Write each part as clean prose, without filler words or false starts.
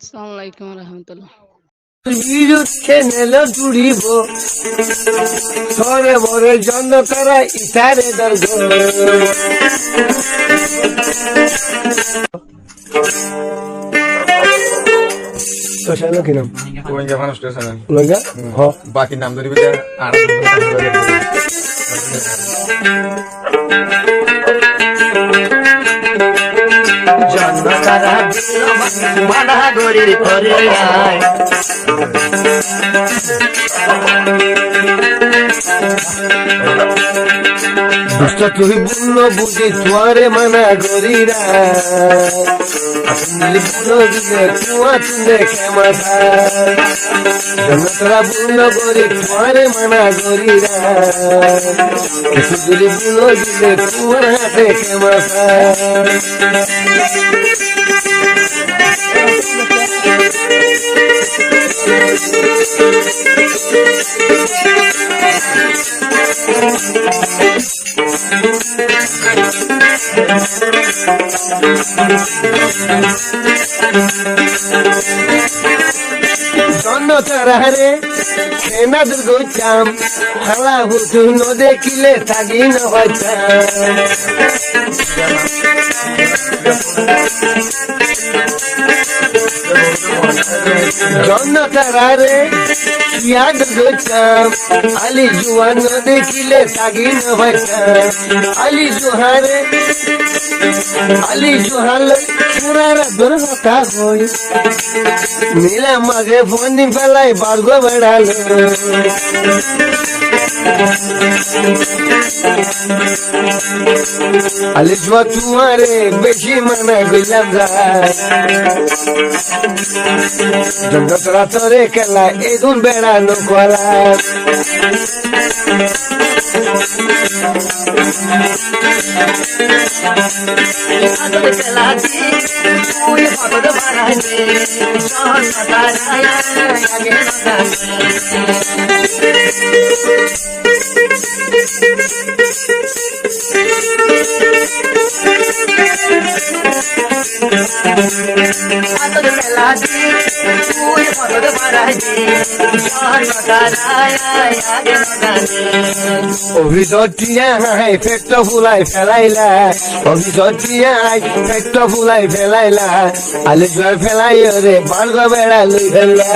আসসালামু আলাইকুম রহমতুল্লাহ। বিরুদ্ধে নেল জুড়িব সরে বরে জন্য তারা ইটারে দর্গ কি নাম বাকি নাম ধরিবে জন্ম তারা মানা গরি করে আয় দুষ্ট তুই বুঝল বুঝে তুয়ারে মানা গরিরা বুঝলো দিলে কুয়া তুলে ক্ষমা জন্ম তারা বুঝল গরি তুয়ারে মানা গরিরা কিছু যদি বুঝলো দিলে কুয়ার হাতে ক্ষমা জন্ম তারারে সেনা দুর্গ চাম হালা হুতু ন দেখিলে থাকি নবাচাম জন্ম তারারে কিয়া দুর্গ চাম আলি জুয়ান ন দেখিলে থাকি নবাচাম আলি জুহারে আলি জুহাল পুরারা দুর্ঘটা হই নীলা মাঝে ফন্দি ফেলাই বার্গ বেড়ালো আলি জুয়া তুয়ারে বেশি মানা গইলাম যায় জগতরা তরে খেলা এগুন বেড়ানো কলা অভিযোগটিয়াই পেট ফুলাই ফেলাইলা অভিযোগটিয়াই পেট ফুলাই ফেলাইলা আলি জয় ফেলাই রে বার্গ বেড়া লই ফেললা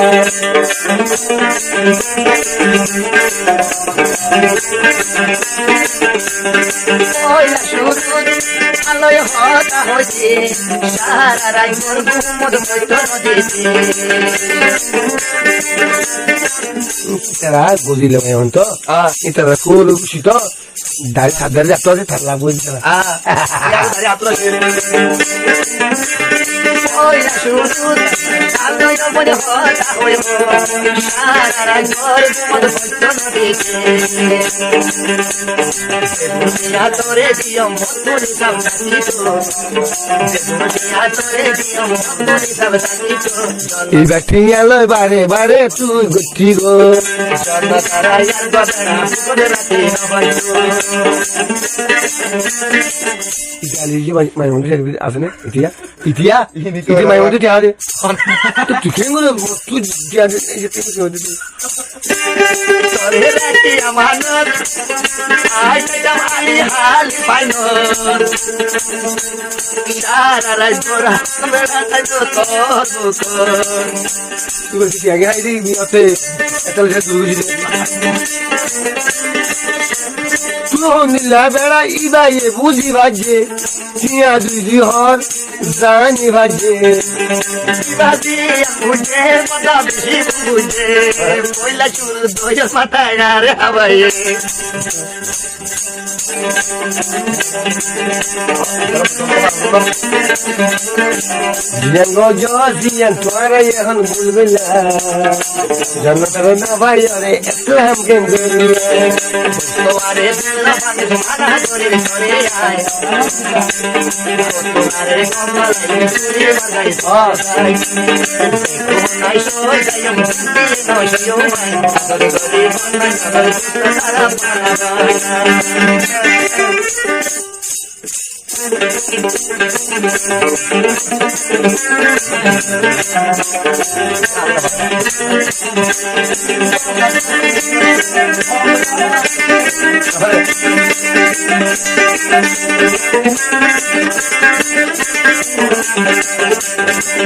আলোয় হতা হয়েছে সারা রাই মোর ঘুমদ মধ্য নদীতে ইতারা বুঝিলে এখন তো ইতারা খুব খুশি তো দাঁড়ি সাদার যাত্রা থাকলা বুঝছে বারে বারে তুই গতি গো আছে না ইতিয়া ইতিয়া ইতি মাইমন্দির টিয়া দে তুই কেন তুই তোরে রাতি আমানত আই যাম আলি হাল পাইনো সারা রাত তোরা বেড়া থাকো তো তুই বলছিস আগে হাই দিবি ওতে এতল যে তুই নীলা বেড়া ইবাইয়ে বুঝি বাজে টিয়া দুই হর জানি বাজে বুঝে কথা বেশি বুঝে পয়লা চুল দই মাথায় রে হাবাইয়ে জিয়ান তোরা এখন বলবে না জন্মতার না ভাই রে ইসলাম কেন তোমারে মানা করে করে আয় তোমারে কমলা চুরি বাজাই সদাই নাই সই যাই নয় সইও মাই করে করে মন করে তারা পানা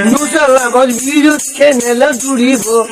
Nusa la voz video channel juribo